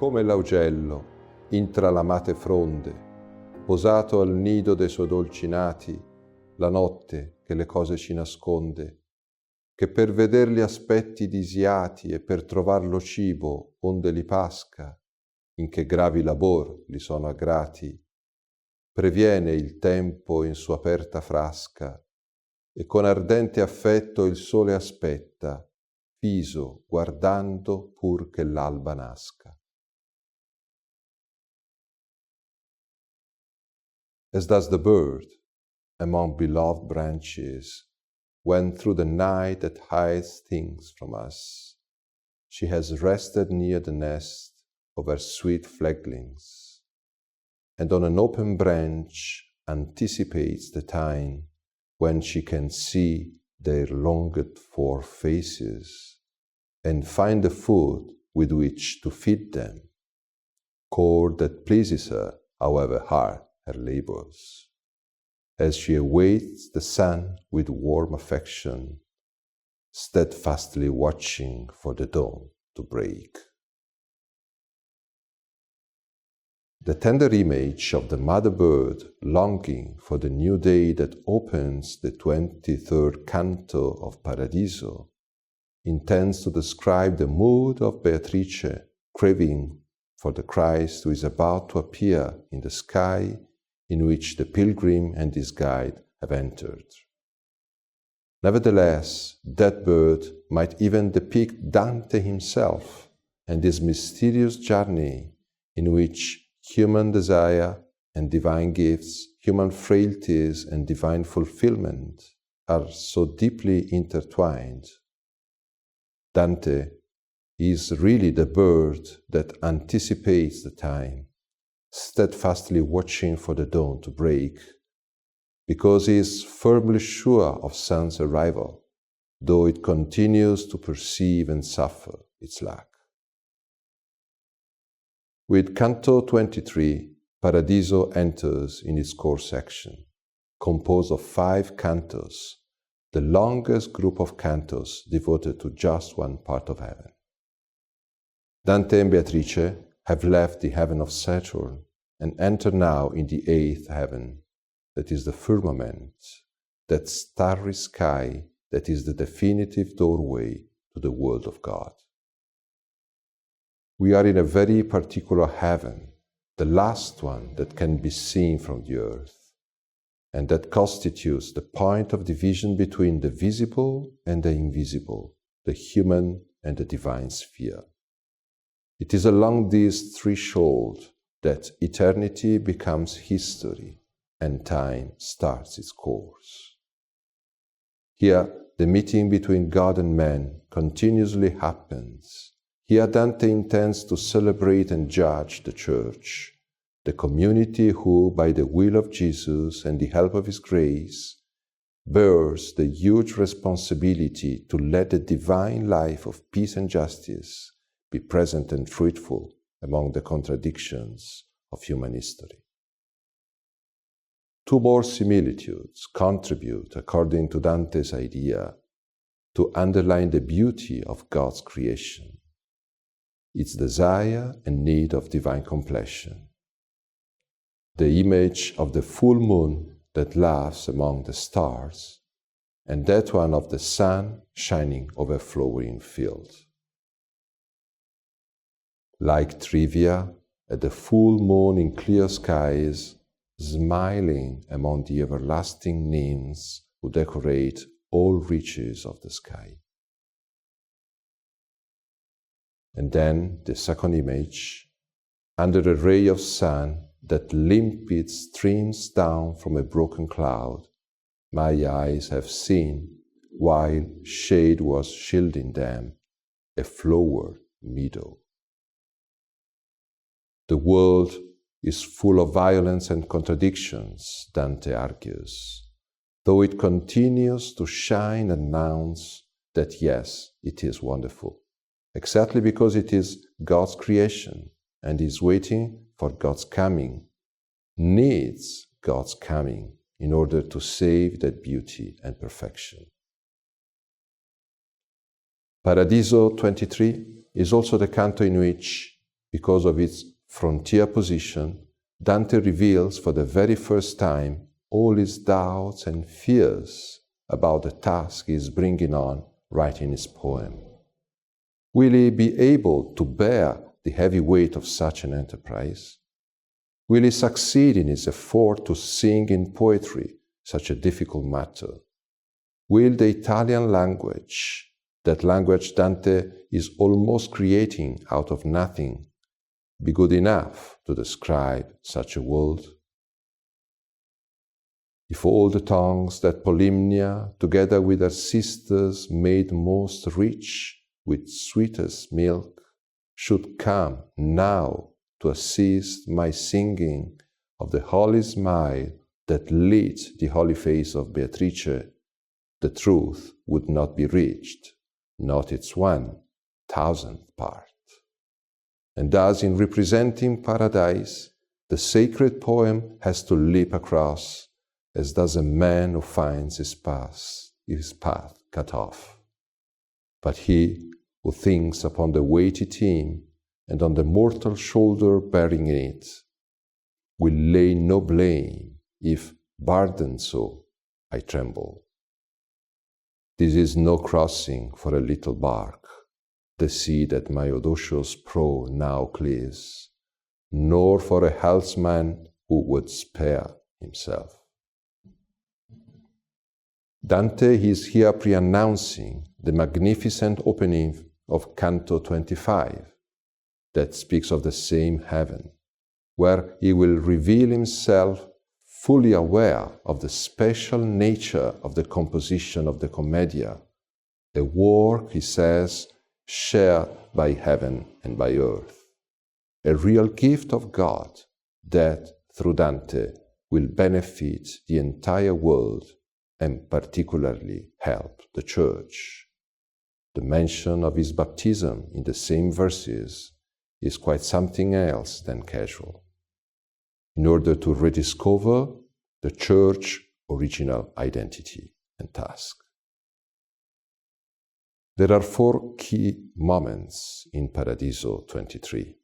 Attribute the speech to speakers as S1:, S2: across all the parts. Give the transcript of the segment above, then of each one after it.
S1: Come l'augello, intralamate fronde, posato al nido dei suoi dolci nati, la notte che le cose ci nasconde, che per vederli aspetti disiati e per trovarlo cibo onde li pasca, in che gravi labor li sono aggrati, previene il tempo in sua aperta frasca, e con ardente affetto il sole aspetta, fiso guardando pur che l'alba nasca. As does the bird among beloved branches, when through the night that hides things from us, she has rested near the nest of her sweet fledglings, and on an open branch anticipates the time when she can see their longed-for faces and find the food with which to feed them, cord that pleases her, however hard her labors, as she awaits the sun with warm affection, steadfastly watching for the dawn to break. The tender image of the mother bird longing for the new day that opens the 23rd Canto of Paradiso intends to describe the mood of Beatrice craving for the Christ who is about to appear in the sky in which the pilgrim and his guide have entered. Nevertheless, that bird might even depict Dante himself and his mysterious journey in which human desire and divine gifts, human frailties and divine fulfillment are so deeply intertwined. Dante is really the bird that anticipates the time, steadfastly watching for the dawn to break, because he is firmly sure of sun's arrival, though it continues to perceive and suffer its lack. With Canto 23, Paradiso enters in its core section, composed of 5 cantos, the longest group of cantos devoted to just one part of heaven. Dante and Beatrice have left the heaven of Saturn and enter now in the 8th heaven, that is the firmament, that starry sky that is the definitive doorway to the world of God. We are in a very particular heaven, the last one that can be seen from the earth, and that constitutes the point of division between the visible and the invisible, the human and the divine sphere. It is along this threshold that eternity becomes history and time starts its course. Here, the meeting between God and man continuously happens. Here Dante intends to celebrate and judge the Church, the community who, by the will of Jesus and the help of His grace, bears the huge responsibility to let the divine life of peace and justice be present and fruitful among the contradictions of human history. 2 more similitudes contribute, according to Dante's idea, to underline the beauty of God's creation, its desire and need of divine completion. The image of the full moon that laughs among the stars, and that one of the sun shining over a flowering field. Like Trivia, at the full moon in clear skies, smiling among the everlasting nymphs who decorate all reaches of the sky. And then the second image, under a ray of sun that limpid streams down from a broken cloud, my eyes have seen, while shade was shielding them, a flowered meadow. The world is full of violence and contradictions, Dante argues, though it continues to shine and announce that yes, it is wonderful, exactly because it is God's creation and is waiting for God's coming, needs God's coming in order to save that beauty and perfection. Paradiso 23 is also the canto in which because of its frontier position, Dante reveals for the very first time all his doubts and fears about the task he is bringing on writing his poem. Will he be able to bear the heavy weight of such an enterprise? Will he succeed in his effort to sing in poetry such a difficult matter? Will the Italian language, that language Dante is almost creating out of nothing, be good enough to describe such a world? If all the tongues that Polymnia, together with her sisters, made most rich with sweetest milk, should come now to assist my singing of the holy smile that lit the holy face of Beatrice, the truth would not be reached, not its 1,000th part. And thus, in representing Paradise, the sacred poem has to leap across, as does a man who finds his path cut off. But he who thinks upon the weighty theme and on the mortal shoulder bearing it, will lay no blame if, burdened so, I tremble. This is no crossing for a little bark, the sea that my audacious prow now cleaves, nor for a helmsman who would spare himself. Dante is here pre-announcing the magnificent opening of Canto 25, that speaks of the same heaven, where he will reveal himself fully aware of the special nature of the composition of the Commedia, a work, he says, shared by heaven and by earth, a real gift of God that, through Dante, will benefit the entire world and particularly help the Church. The mention of his baptism in the same verses is quite something else than casual, in order to rediscover the Church's original identity and task. There are 4 key moments in Paradiso 23,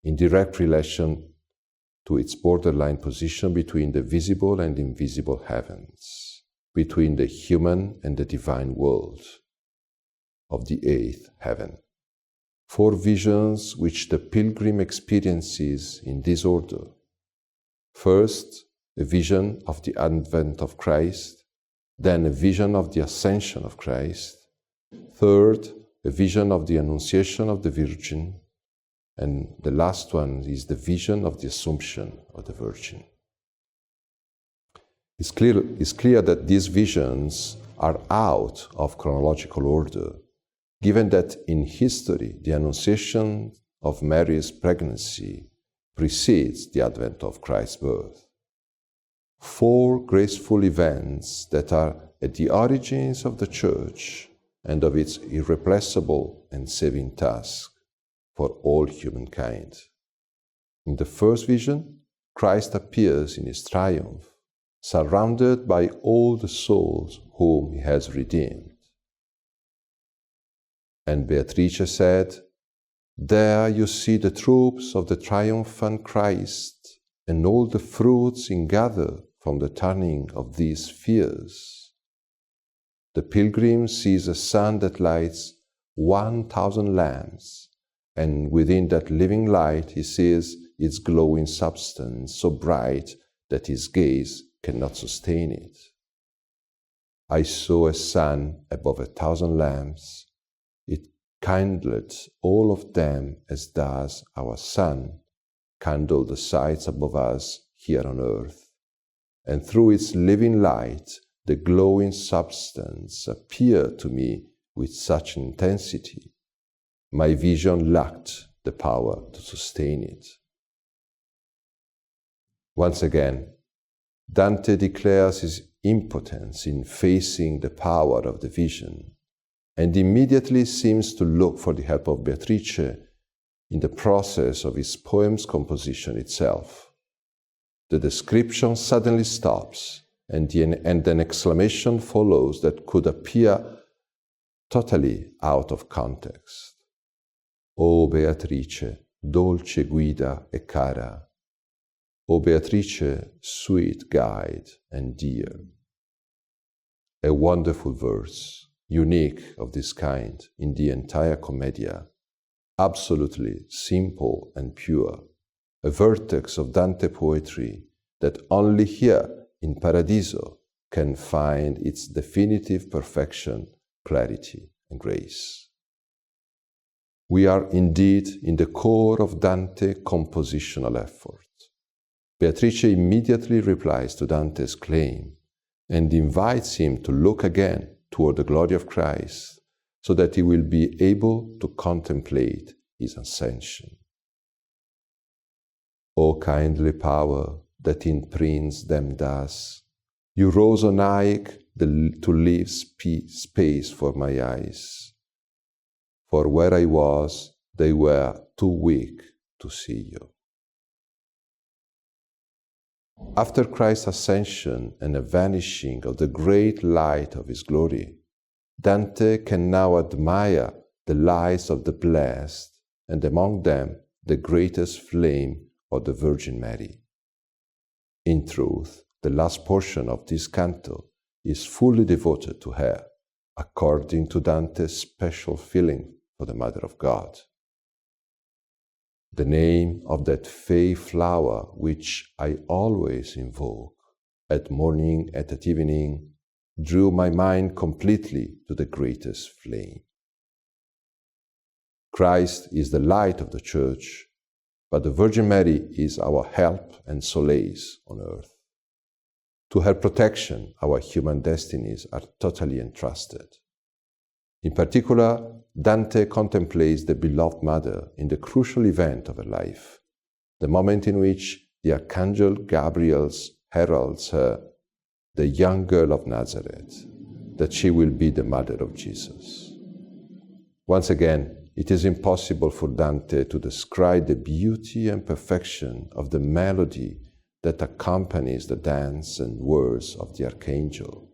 S1: in direct relation to its borderline position between the visible and invisible heavens, between the human and the divine world of the 8th heaven. 4 visions which the pilgrim experiences in this order. First, a vision of the advent of Christ, then a vision of the ascension of Christ, third, a vision of the Annunciation of the Virgin, and the last one is the vision of the Assumption of the Virgin. It's clear that these visions are out of chronological order, given that in history the Annunciation of Mary's pregnancy precedes the advent of Christ's birth. 4 graceful events that are at the origins of the Church and of its irreplaceable and saving task for all humankind. In the first vision, Christ appears in his triumph, surrounded by all the souls whom he has redeemed. And Beatrice said, "There you see the troops of the triumphant Christ, and all the fruits ingathered from the turning of these fears." The pilgrim sees a sun that lights 1,000 lamps, and within that living light he sees its glowing substance so bright that his gaze cannot sustain it. I saw a sun above 1,000 lamps. It kindled all of them as does our sun kindle the sights above us here on earth. And through its living light, the glowing substance appeared to me with such intensity, my vision lacked the power to sustain it. Once again, Dante declares his impotence in facing the power of the vision, and immediately seems to look for the help of Beatrice in the process of his poem's composition itself. The description suddenly stops, and an exclamation follows that could appear totally out of context. "O Beatrice, dolce guida e cara, O Beatrice, sweet guide and dear. A wonderful verse, unique of this kind in the entire Commedia, absolutely simple and pure, a vertex of Dante poetry that only here in Paradiso can find its definitive perfection, clarity, and grace. We are indeed in the core of Dante's compositional effort. Beatrice immediately replies to Dante's claim and invites him to look again toward the glory of Christ so that he will be able to contemplate his ascension. O kindly power that imprints them thus, you rose on high to leave space for my eyes. For where I was, they were too weak to see you. After Christ's ascension and a vanishing of the great light of his glory, Dante can now admire the lives of the blessed, and among them the greatest flame of the Virgin Mary. In truth, the last portion of this canto is fully devoted to her, according to Dante's special feeling for the Mother of God. The name of that fay flower which I always invoke, at morning and at evening, drew my mind completely to the greatest flame. Christ is the light of the Church, but the Virgin Mary is our help and solace on earth. To her protection, our human destinies are totally entrusted. In particular, Dante contemplates the beloved Mother in the crucial event of her life, the moment in which the Archangel Gabriel heralds her, the young girl of Nazareth, that she will be the mother of Jesus. Once again, it is impossible for Dante to describe the beauty and perfection of the melody that accompanies the dance and words of the Archangel,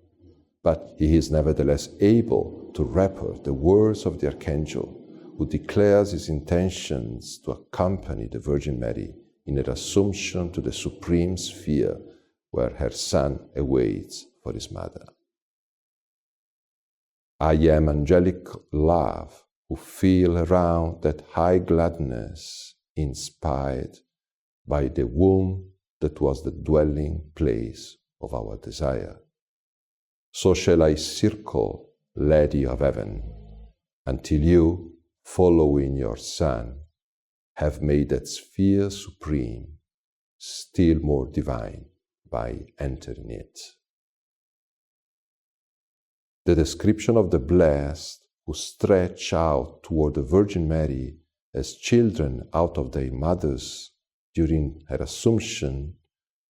S1: but he is nevertheless able to report the words of the Archangel, who declares his intentions to accompany the Virgin Mary in her assumption to the supreme sphere where her Son awaits for his mother. I am angelic love, who feel around that high gladness inspired by the womb that was the dwelling place of our desire. So shall I circle, Lady of Heaven, until you, following your Son, have made that sphere supreme, still more divine by entering it. The description of the blessed who stretch out toward the Virgin Mary as children out of their mothers during her Assumption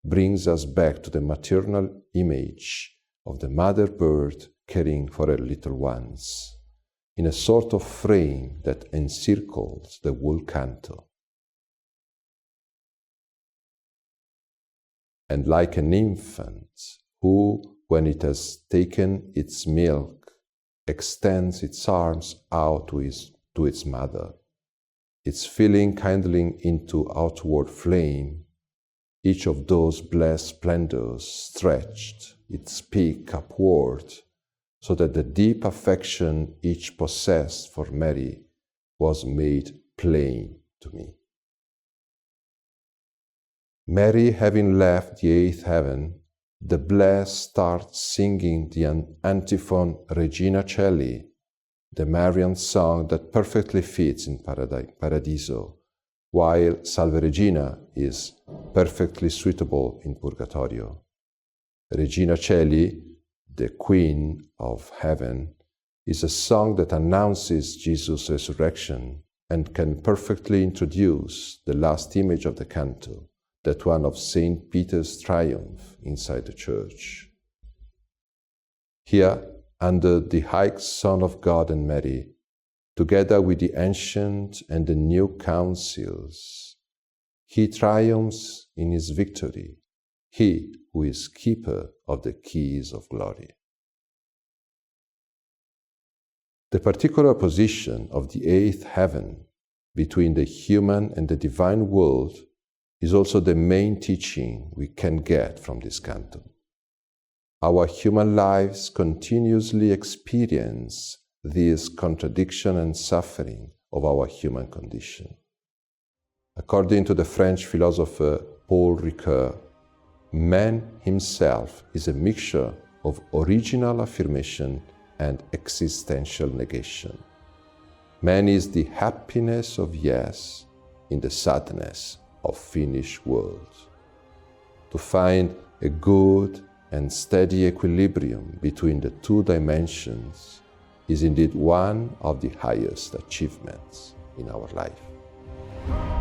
S1: brings us back to the maternal image of the mother bird caring for her little ones, in a sort of frame that encircles the whole canto. And like an infant who, when it has taken its milk, extends its arms out to its mother, its feeling kindling into outward flame, each of those blessed splendors stretched its peak upward, so that the deep affection each possessed for Mary was made plain to me. Mary having left the eighth heaven, the blessed start singing the antiphon Regina Coeli, the Marian song that perfectly fits in Paradiso, while Salve Regina is perfectly suitable in Purgatorio. Regina Coeli, the Queen of Heaven, is a song that announces Jesus' resurrection and can perfectly introduce the last image of the canto, that one of St. Peter's triumph inside the church. Here, under the high Son of God and Mary, together with the ancient and the new councils, he triumphs in his victory, he who is keeper of the keys of glory. The particular position of the eighth heaven between the human and the divine world is also the main teaching we can get from this canto. Our human lives continuously experience this contradiction and suffering of our human condition. According to the French philosopher Paul Ricoeur, man himself is a mixture of original affirmation and existential negation. Man is the happiness of yes in the sadness of finished worlds. To find a good and steady equilibrium between the two dimensions is indeed one of the highest achievements in our life.